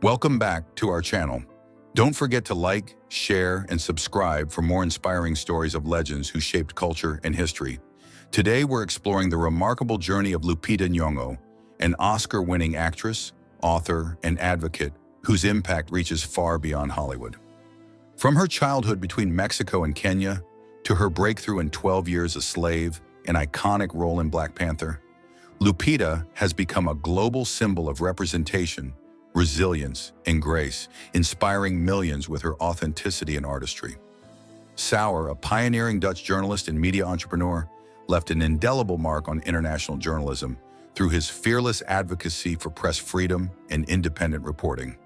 Welcome back to our channel. Don't forget to like, share, and subscribe for more inspiring stories of legends who shaped culture and history. Today we're exploring the remarkable journey of Lupita Nyong'o, an Oscar-winning actress, author, and advocate whose impact reaches far beyond Hollywood. From her childhood between Mexico and Kenya, to her breakthrough in 12 Years a Slave, an iconic role in Black Panther, Lupita has become a global symbol of representation, resilience, and grace, inspiring millions with her authenticity and artistry. Sauer, a pioneering Dutch journalist and media entrepreneur, left an indelible mark on international journalism through his fearless advocacy for press freedom and independent reporting.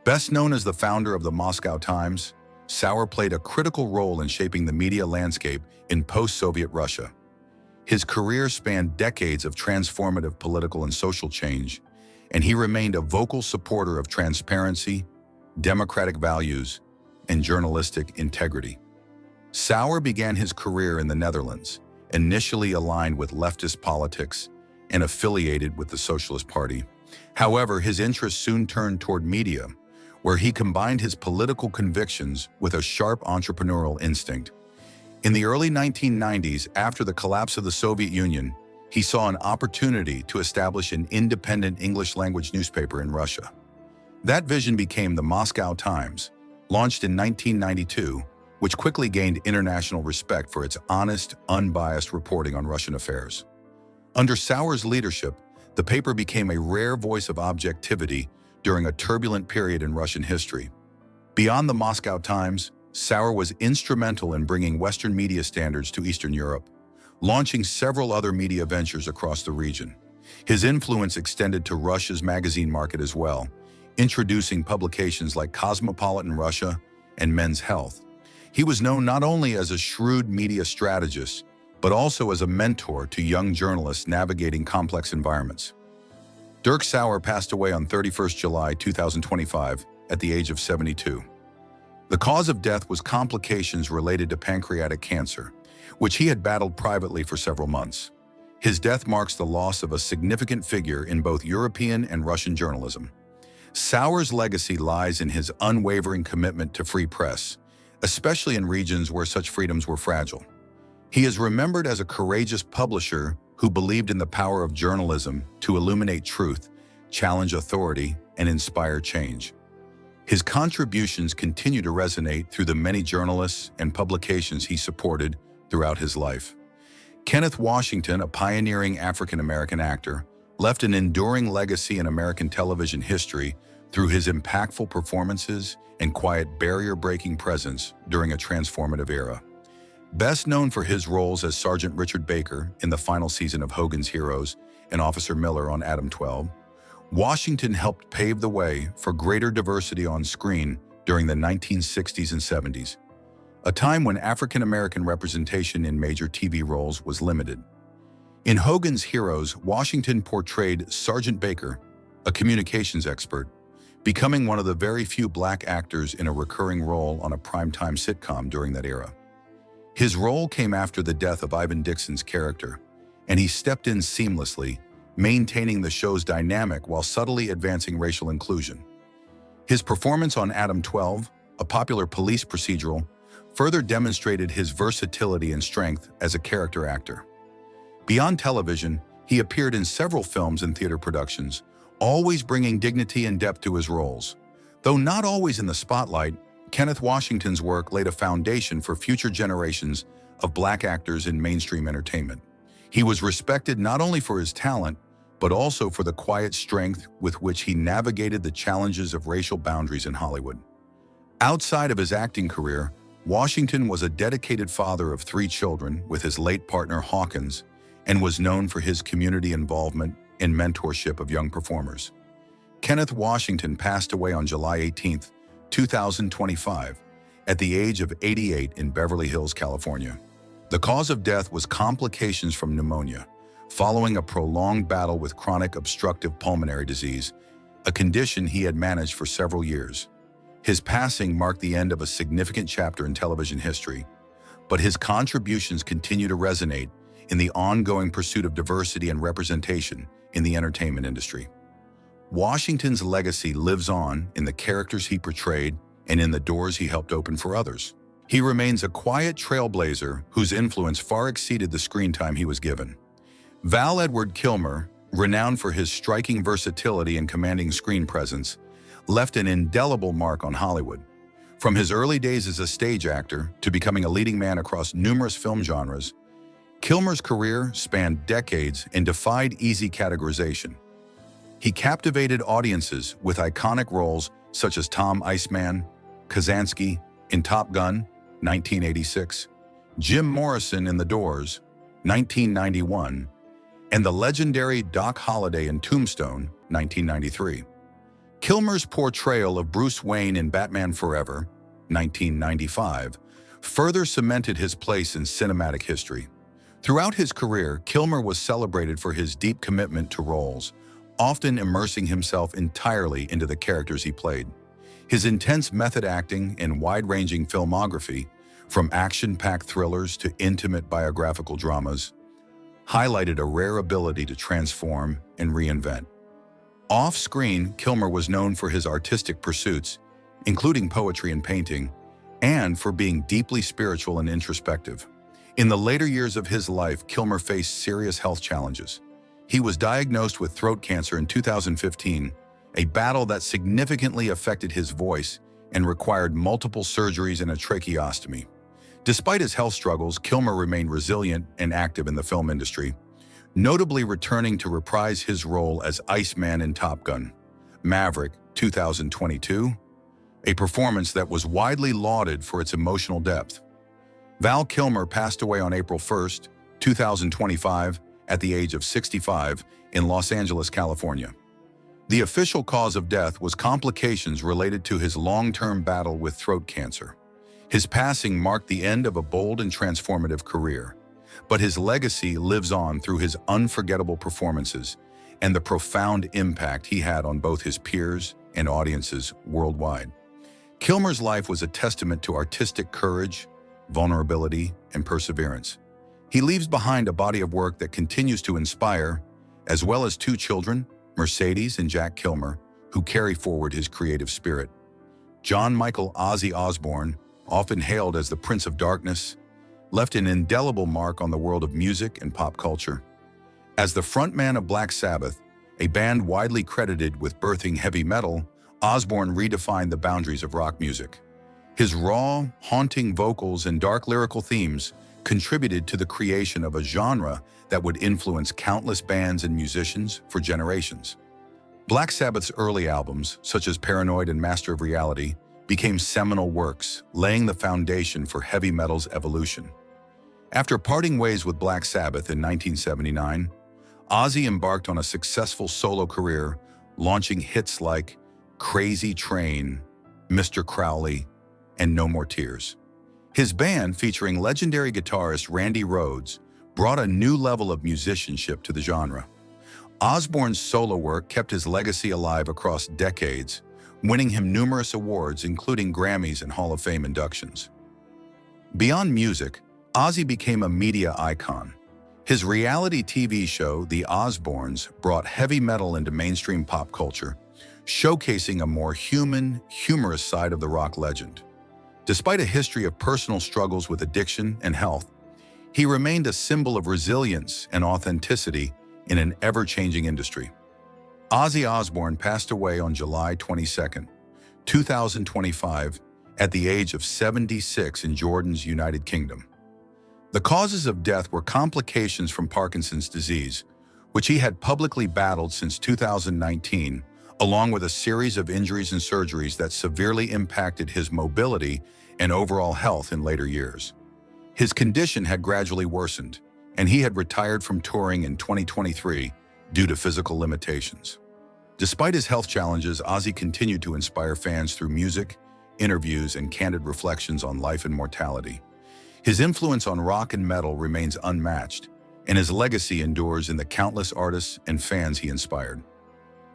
Best known as the founder of the Moscow Times, Sauer played a critical role in shaping the media landscape in post-Soviet Russia. His career spanned decades of transformative political and social change, and he remained a vocal supporter of transparency, democratic values, and journalistic integrity. Sauer began his career in the Netherlands, initially aligned with leftist politics and affiliated with the Socialist Party. However, his interests soon turned toward media, where he combined his political convictions with a sharp entrepreneurial instinct. In the early 1990s, after the collapse of the Soviet Union, he saw an opportunity to establish an independent English-language newspaper in Russia. That vision became the Moscow Times, launched in 1992, which quickly gained international respect for its honest, unbiased reporting on Russian affairs. Under Sauer's leadership, the paper became a rare voice of objectivity during a turbulent period in Russian history. Beyond the Moscow Times, Sauer was instrumental in bringing Western media standards to Eastern Europe, launching several other media ventures across the region. His influence extended to Russia's magazine market as well, introducing publications like Cosmopolitan Russia and Men's Health. He was known not only as a shrewd media strategist, but also as a mentor to young journalists navigating complex environments. Dirk Sauer passed away on 31st July 2025 at the age of 72. The cause of death was complications related to pancreatic cancer, which he had battled privately for several months. His death marks the loss of a significant figure in both European and Russian journalism. Sauer's legacy lies in his unwavering commitment to free press, especially in regions where such freedoms were fragile. He is remembered as a courageous publisher who believed in the power of journalism to illuminate truth, challenge authority, and inspire change. His contributions continue to resonate through the many journalists and publications he supported throughout his life. Kenneth Washington, a pioneering African-American actor, left an enduring legacy in American television history through his impactful performances and quiet barrier-breaking presence during a transformative era. Best known for his roles as Sergeant Richard Baker in the final season of Hogan's Heroes and Officer Miller on Adam 12, Washington helped pave the way for greater diversity on screen during the 1960s and 70s, a time when African-American representation in major TV roles was limited. In Hogan's Heroes, Washington portrayed Sergeant Baker, a communications expert, becoming one of the very few Black actors in a recurring role on a primetime sitcom during that era. His role came after the death of Ivan Dixon's character, and he stepped in seamlessly, maintaining the show's dynamic while subtly advancing racial inclusion. His performance on Adam 12, a popular police procedural, further demonstrated his versatility and strength as a character actor. Beyond television, he appeared in several films and theater productions, always bringing dignity and depth to his roles. Though not always in the spotlight, Kenneth Washington's work laid a foundation for future generations of Black actors in mainstream entertainment. He was respected not only for his talent, but also for the quiet strength with which he navigated the challenges of racial boundaries in Hollywood. Outside of his acting career, Washington was a dedicated father of 3 children with his late partner Hawkins, and was known for his community involvement and mentorship of young performers. Kenneth Washington passed away on July 18, 2025, at the age of 88 in Beverly Hills, California. The cause of death was complications from pneumonia, following a prolonged battle with chronic obstructive pulmonary disease, a condition he had managed for several years. His passing marked the end of a significant chapter in television history, but his contributions continue to resonate in the ongoing pursuit of diversity and representation in the entertainment industry. Washington's legacy lives on in the characters he portrayed and in the doors he helped open for others. He remains a quiet trailblazer whose influence far exceeded the screen time he was given. Val Edward Kilmer, renowned for his striking versatility and commanding screen presence, left an indelible mark on Hollywood. From his early days as a stage actor to becoming a leading man across numerous film genres, Kilmer's career spanned decades and defied easy categorization. He captivated audiences with iconic roles such as Tom Iceman Kazansky in Top Gun, 1986, Jim Morrison in The Doors, 1991, and the legendary Doc Holliday in Tombstone, 1993. Kilmer's portrayal of Bruce Wayne in Batman Forever, 1995, further cemented his place in cinematic history. Throughout his career, Kilmer was celebrated for his deep commitment to roles, often immersing himself entirely into the characters he played. His intense method acting and wide-ranging filmography, from action-packed thrillers to intimate biographical dramas, highlighted a rare ability to transform and reinvent. Off-screen, Kilmer was known for his artistic pursuits, including poetry and painting, and for being deeply spiritual and introspective. In the later years of his life, Kilmer faced serious health challenges. He was diagnosed with throat cancer in 2015, a battle that significantly affected his voice and required multiple surgeries and a tracheostomy. Despite his health struggles, Kilmer remained resilient and active in the film industry, notably returning to reprise his role as Iceman in Top Gun: Maverick, 2022, a performance that was widely lauded for its emotional depth. Val Kilmer passed away on April 1, 2025, at the age of 65 in Los Angeles, California. The official cause of death was complications related to his long-term battle with throat cancer. His passing marked the end of a bold and transformative career, but his legacy lives on through his unforgettable performances and the profound impact he had on both his peers and audiences worldwide. Kilmer's life was a testament to artistic courage, vulnerability, and perseverance. He leaves behind a body of work that continues to inspire, as well as two children, Mercedes and Jack Kilmer, who carry forward his creative spirit. John Michael Ozzy Osbourne, often hailed as the Prince of Darkness, left an indelible mark on the world of music and pop culture. As the frontman of Black Sabbath, a band widely credited with birthing heavy metal, Osbourne redefined the boundaries of rock music. His raw, haunting vocals and dark lyrical themes contributed to the creation of a genre that would influence countless bands and musicians for generations. Black Sabbath's early albums, such as Paranoid and Master of Reality, became seminal works, laying the foundation for heavy metal's evolution. After parting ways with Black Sabbath in 1979, Ozzy embarked on a successful solo career, launching hits like Crazy Train, Mr. Crowley, and No More Tears. His band, featuring legendary guitarist Randy Rhoads, brought a new level of musicianship to the genre. Osbourne's solo work kept his legacy alive across decades, winning him numerous awards including Grammys and Hall of Fame inductions. Beyond music, Ozzy became a media icon. His reality TV show, The Osbournes, brought heavy metal into mainstream pop culture, showcasing a more human, humorous side of the rock legend. Despite a history of personal struggles with addiction and health, he remained a symbol of resilience and authenticity in an ever-changing industry. Ozzy Osbourne passed away on July 22, 2025, at the age of 76 in Jordan's United Kingdom. The causes of death were complications from Parkinson's disease, which he had publicly battled since 2019, along with a series of injuries and surgeries that severely impacted his mobility and overall health in later years. His condition had gradually worsened, and he had retired from touring in 2023 due to physical limitations. Despite his health challenges, Ozzy continued to inspire fans through music, interviews, and candid reflections on life and mortality. His influence on rock and metal remains unmatched, and his legacy endures in the countless artists and fans he inspired.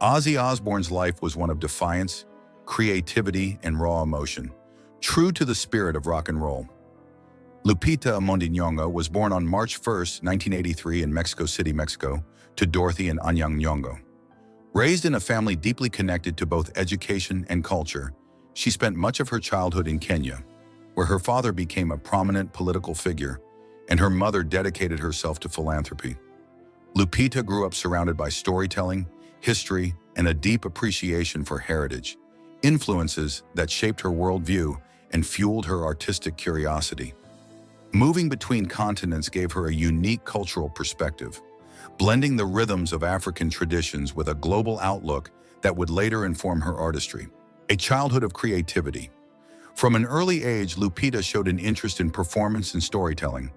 Ozzy Osbourne's life was one of defiance, creativity, and raw emotion, true to the spirit of rock and roll. Lupita Nyong'o was born on March 1, 1983 in Mexico City, Mexico, to Dorothy and Anyang Nyong'o. Raised in a family deeply connected to both education and culture, she spent much of her childhood in Kenya, where her father became a prominent political figure and her mother dedicated herself to philanthropy. Lupita grew up surrounded by storytelling, history, and a deep appreciation for heritage, influences that shaped her worldview and fueled her artistic curiosity. Moving between continents gave her a unique cultural perspective, blending the rhythms of African traditions with a global outlook that would later inform her artistry. A childhood of creativity. From an early age, Lupita showed an interest in performance and storytelling.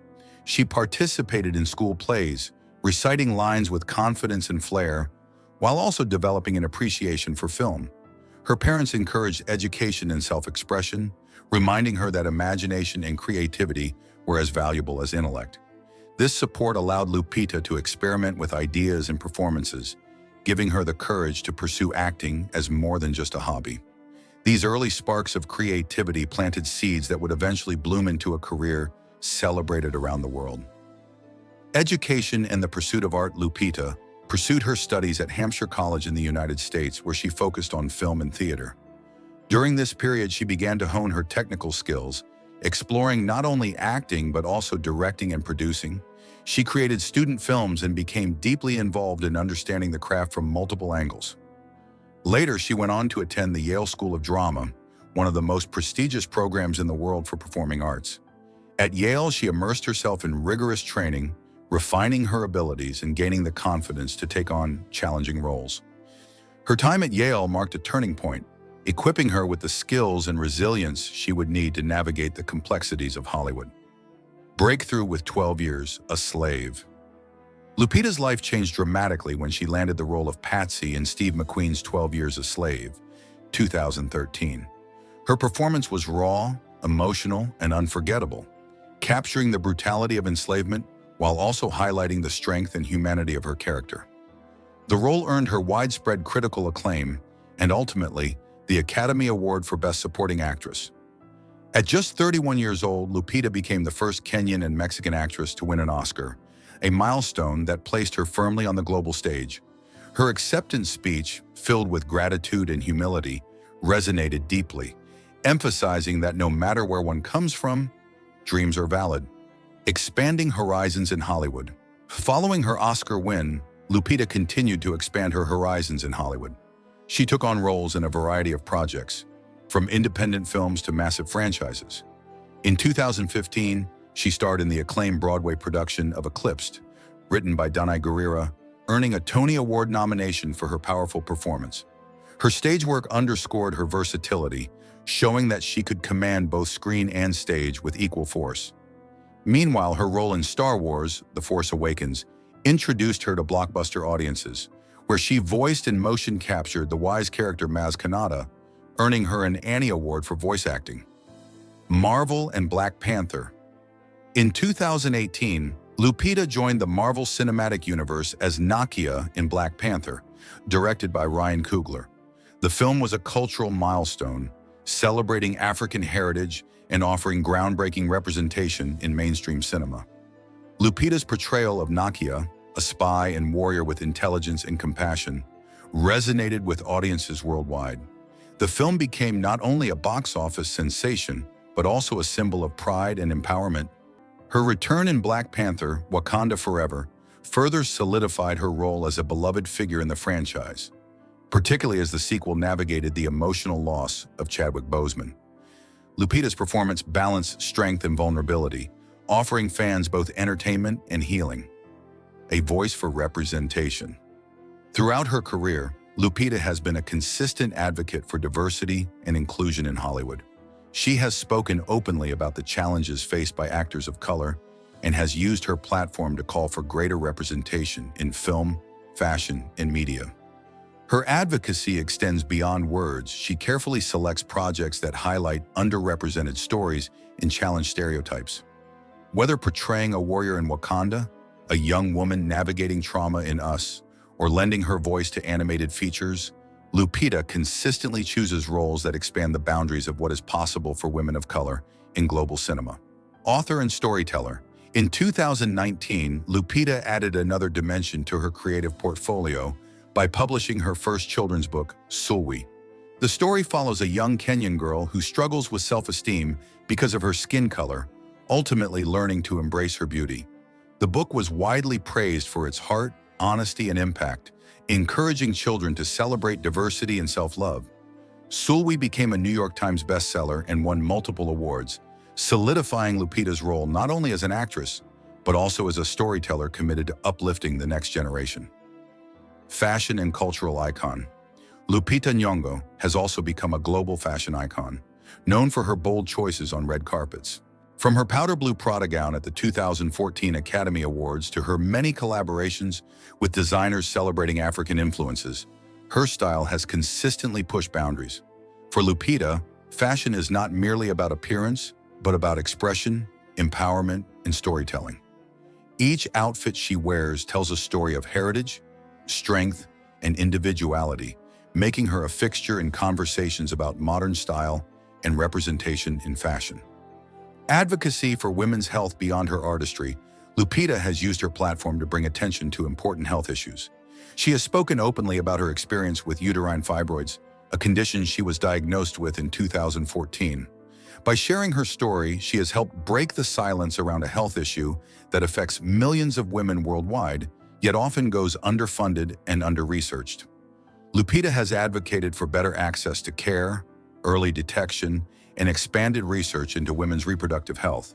She participated in school plays, reciting lines with confidence and flair, while also developing an appreciation for film. Her parents encouraged education and self-expression, reminding her that imagination and creativity were as valuable as intellect. This support allowed Lupita to experiment with ideas and performances, giving her the courage to pursue acting as more than just a hobby. These early sparks of creativity planted seeds that would eventually bloom into a career celebrated around the world. Education and the pursuit of art. Lupita pursued her studies at Hampshire College in the United States, where she focused on film and theater. During this period, she began to hone her technical skills, exploring not only acting but also directing and producing. She created student films and became deeply involved in understanding the craft from multiple angles. Later, she went on to attend the Yale School of Drama, one of the most prestigious programs in the world for performing arts. At Yale, she immersed herself in rigorous training, refining her abilities and gaining the confidence to take on challenging roles. Her time at Yale marked a turning point, equipping her with the skills and resilience she would need to navigate the complexities of Hollywood. Breakthrough with 12 Years a Slave. Lupita's life changed dramatically when she landed the role of Patsy in Steve McQueen's 12 Years a Slave, 2013. Her performance was raw, emotional, and unforgettable, capturing the brutality of enslavement while also highlighting the strength and humanity of her character. The role earned her widespread critical acclaim and ultimately the Academy Award for Best Supporting Actress. At just 31 years old, Lupita became the first Kenyan and Mexican actress to win an Oscar, a milestone that placed her firmly on the global stage. Her acceptance speech, filled with gratitude and humility, resonated deeply, emphasizing that no matter where one comes from, dreams are valid. Expanding horizons in Hollywood. Following her Oscar win, Lupita continued to expand her horizons in Hollywood. She took on roles in a variety of projects, from independent films to massive franchises. In 2015, she starred in the acclaimed Broadway production of Eclipsed, written by Danai Gurira, earning a Tony Award nomination for her powerful performance. Her stage work underscored her versatility, showing that she could command both screen and stage with equal force. Meanwhile, her role in Star Wars: The Force Awakens introduced her to blockbuster audiences, where she voiced and motion captured the wise character Maz Kanata, earning her an Annie Award for voice acting. Marvel and Black Panther. In 2018, Lupita joined the Marvel Cinematic Universe as Nakia in Black Panther, directed by Ryan Coogler. The film was a cultural milestone, celebrating African heritage and offering groundbreaking representation in mainstream cinema. Lupita's portrayal of Nakia, a spy and warrior with intelligence and compassion, resonated with audiences worldwide. The film became not only a box office sensation, but also a symbol of pride and empowerment. Her return in Black Panther: Wakanda Forever further solidified her role as a beloved figure in the franchise, particularly as the sequel navigated the emotional loss of Chadwick Boseman. Lupita's performance balanced strength and vulnerability, offering fans both entertainment and healing. A voice for representation. Throughout her career, Lupita has been a consistent advocate for diversity and inclusion in Hollywood. She has spoken openly about the challenges faced by actors of color and has used her platform to call for greater representation in film, fashion, and media. Her advocacy extends beyond words. She carefully selects projects that highlight underrepresented stories and challenge stereotypes. Whether portraying a warrior in Wakanda, a young woman navigating trauma in Us, or lending her voice to animated features, Lupita consistently chooses roles that expand the boundaries of what is possible for women of color in global cinema. Author and storyteller. In 2019, Lupita added another dimension to her creative portfolio by publishing her first children's book, Sulwi. The story follows a young Kenyan girl who struggles with self-esteem because of her skin color, ultimately learning to embrace her beauty. The book was widely praised for its heart, honesty, and impact, encouraging children to celebrate diversity and self-love. Sulwi became a New York Times bestseller and won multiple awards, solidifying Lupita's role not only as an actress, but also as a storyteller committed to uplifting the next generation. Fashion and cultural icon. Lupita Nyong'o has also become a global fashion icon, known for her bold choices on red carpets. From her powder blue Prada gown at the 2014 Academy Awards to her many collaborations with designers celebrating African influences, her style has consistently pushed boundaries. For Lupita, fashion is not merely about appearance, but about expression, empowerment, and storytelling. Each outfit she wears tells a story of heritage, strength, and individuality, making her a fixture in conversations about modern style and representation in fashion. Advocacy for women's health beyond her artistry, Lupita has used her platform to bring attention to important health issues. She has spoken openly about her experience with uterine fibroids, a condition she was diagnosed with in 2014. By sharing her story, she has helped break the silence around a health issue that affects millions of women worldwide, yet often goes underfunded and under-researched. Lupita has advocated for better access to care, early detection, and expanded research into women's reproductive health.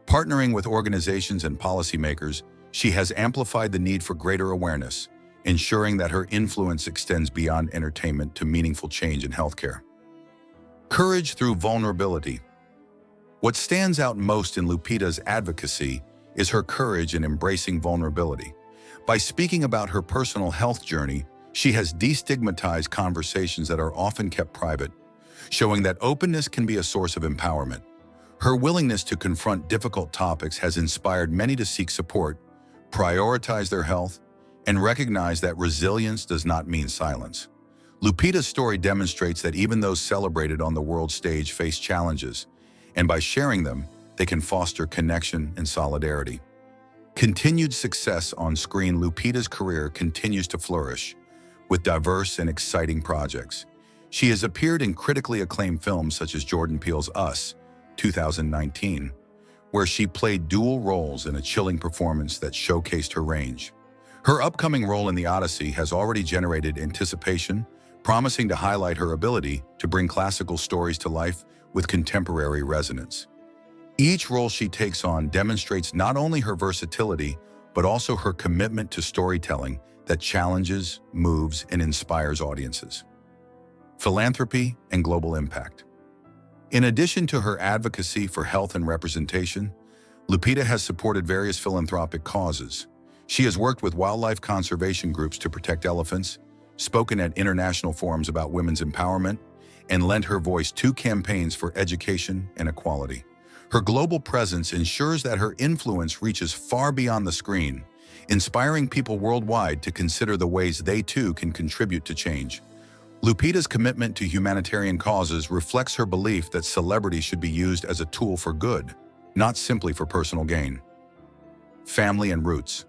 Partnering with organizations and policymakers, she has amplified the need for greater awareness, ensuring that her influence extends beyond entertainment to meaningful change in healthcare. Courage through vulnerability. What stands out most in Lupita's advocacy is her courage in embracing vulnerability. By speaking about her personal health journey, she has destigmatized conversations that are often kept private, showing that openness can be a source of empowerment. Her willingness to confront difficult topics has inspired many to seek support, prioritize their health, and recognize that resilience does not mean silence. Lupita's story demonstrates that even those celebrated on the world stage face challenges, and by sharing them, they can foster connection and solidarity. Continued success on screen. Lupita's career continues to flourish, with diverse and exciting projects. She has appeared in critically acclaimed films such as Jordan Peele's Us, 2019, where she played dual roles in a chilling performance that showcased her range. Her upcoming role in The Odyssey has already generated anticipation, promising to highlight her ability to bring classical stories to life with contemporary resonance. Each role she takes on demonstrates not only her versatility, but also her commitment to storytelling that challenges, moves, and inspires audiences. Philanthropy and global impact. In addition to her advocacy for health and representation, Lupita has supported various philanthropic causes. She has worked with wildlife conservation groups to protect elephants, spoken at international forums about women's empowerment, and lent her voice to campaigns for education and equality. Her global presence ensures that her influence reaches far beyond the screen, inspiring people worldwide to consider the ways they too can contribute to change. Lupita's commitment to humanitarian causes reflects her belief that celebrity should be used as a tool for good, not simply for personal gain. Family and roots.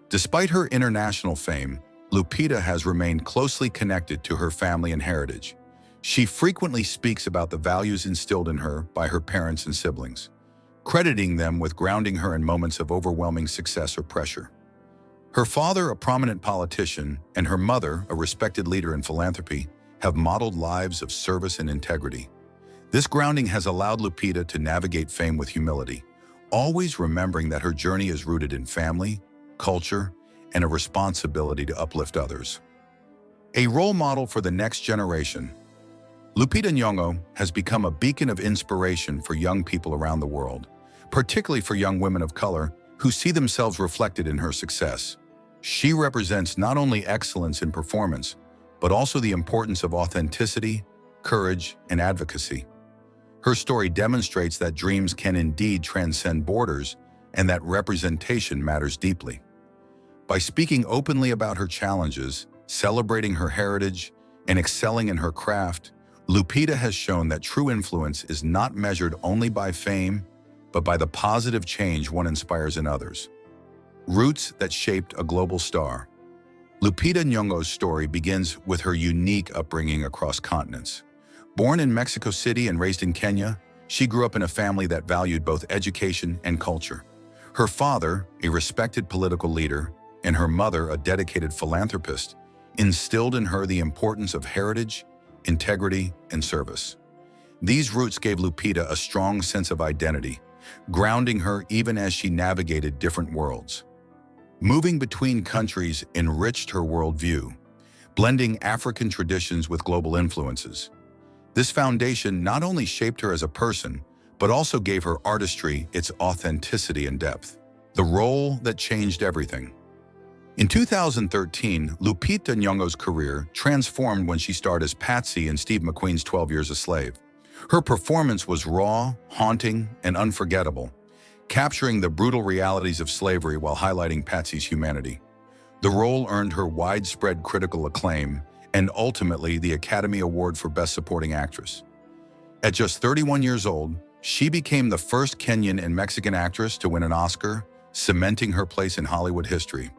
Despite her international fame, Lupita has remained closely connected to her family and heritage. She frequently speaks about the values instilled in her by her parents and siblings, crediting them with grounding her in moments of overwhelming success or pressure. Her father, a prominent politician, and her mother, a respected leader in philanthropy, have modeled lives of service and integrity. This grounding has allowed Lupita to navigate fame with humility, always remembering that her journey is rooted in family, culture, and a responsibility to uplift others. A role model for the next generation. Lupita Nyong'o has become a beacon of inspiration for young people around the world, particularly for young women of color who see themselves reflected in her success. She represents not only excellence in performance, but also the importance of authenticity, courage, and advocacy. Her story demonstrates that dreams can indeed transcend borders and that representation matters deeply. By speaking openly about her challenges, celebrating her heritage, and excelling in her craft, Lupita has shown that true influence is not measured only by fame, but by the positive change one inspires in others. Roots that shaped a global star. Lupita Nyong'o's story begins with her unique upbringing across continents. Born in Mexico City and raised in Kenya, she grew up in a family that valued both education and culture. Her father, a respected political leader, and her mother, a dedicated philanthropist, instilled in her the importance of heritage, integrity, and service. These roots gave Lupita a strong sense of identity, grounding her even as she navigated different worlds. Moving between countries enriched her worldview, blending African traditions with global influences. This foundation not only shaped her as a person, but also gave her artistry its authenticity and depth. The role that changed everything. In 2013, Lupita Nyong'o's career transformed when she starred as Patsy in Steve McQueen's 12 Years a Slave. Her performance was raw, haunting, and unforgettable, capturing the brutal realities of slavery while highlighting Patsy's humanity. The role earned her widespread critical acclaim and ultimately the Academy Award for Best Supporting Actress. At just 31 years old, she became the first Kenyan and Mexican actress to win an Oscar, cementing her place in Hollywood history.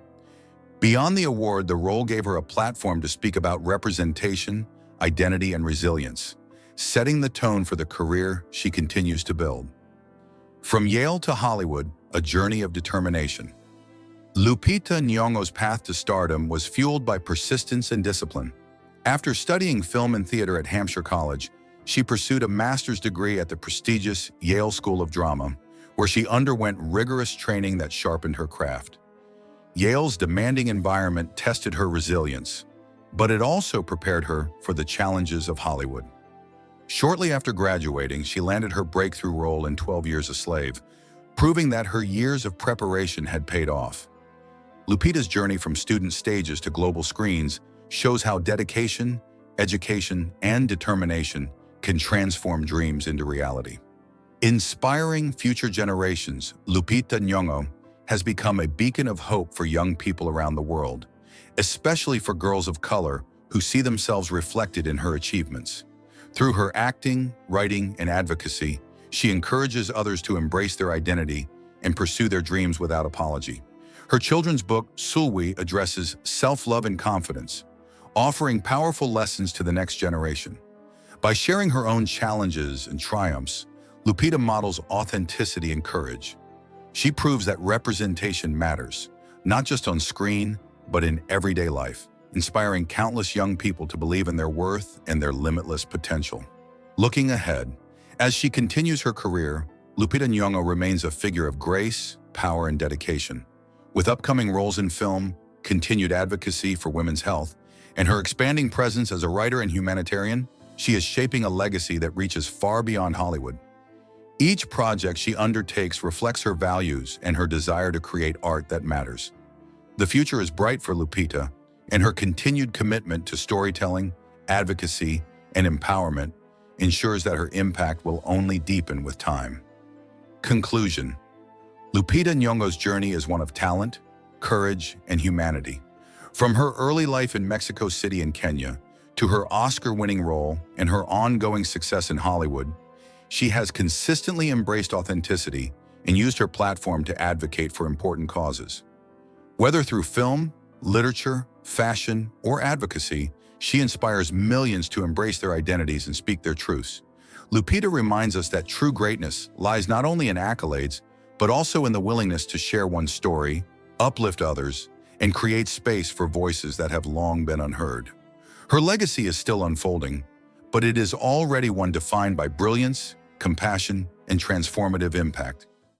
Beyond the award, the role gave her a platform to speak about representation, identity, and resilience, setting the tone for the career she continues to build. From Yale to Hollywood, a journey of determination. Lupita Nyong'o's path to stardom was fueled by persistence and discipline. After studying film and theater at Hampshire College, she pursued a master's degree at the prestigious Yale School of Drama, where she underwent rigorous training that sharpened her craft. Yale's demanding environment tested her resilience, but it also prepared her for the challenges of Hollywood. Shortly after graduating, she landed her breakthrough role in 12 Years a Slave, proving that her years of preparation had paid off. Lupita's journey from student stages to global screens shows how dedication, education, and determination can transform dreams into reality. Inspiring future generations, Lupita Nyong'o has become a beacon of hope for young people around the world, especially for girls of color who see themselves reflected in her achievements. Through her acting, writing, and advocacy, she encourages others to embrace their identity and pursue their dreams without apology. Her children's book, Sulwi, addresses self-love and confidence, offering powerful lessons to the next generation. By sharing her own challenges and triumphs, Lupita models authenticity and courage. She proves that representation matters, not just on screen, but in everyday life, inspiring countless young people to believe in their worth and their limitless potential. Looking ahead, as she continues her career, Lupita Nyong'o remains a figure of grace, power, and dedication. With upcoming roles in film, continued advocacy for women's health, and her expanding presence as a writer and humanitarian, she is shaping a legacy that reaches far beyond Hollywood. Each project she undertakes reflects her values and her desire to create art that matters. The future is bright for Lupita, and her continued commitment to storytelling, advocacy, and empowerment ensures that her impact will only deepen with time. Conclusion. Lupita Nyong'o's journey is one of talent, courage, and humanity. From her early life in Mexico City and Kenya, to her Oscar-winning role and her ongoing success in Hollywood, she has consistently embraced authenticity and used her platform to advocate for important causes. Whether through film, literature, fashion, or advocacy, she inspires millions to embrace their identities and speak their truths. Lupita reminds us that true greatness lies not only in accolades, but also in the willingness to share one's story, uplift others, and create space for voices that have long been unheard. Her legacy is still unfolding, but it is already one defined by brilliance, compassion, and transformative impact.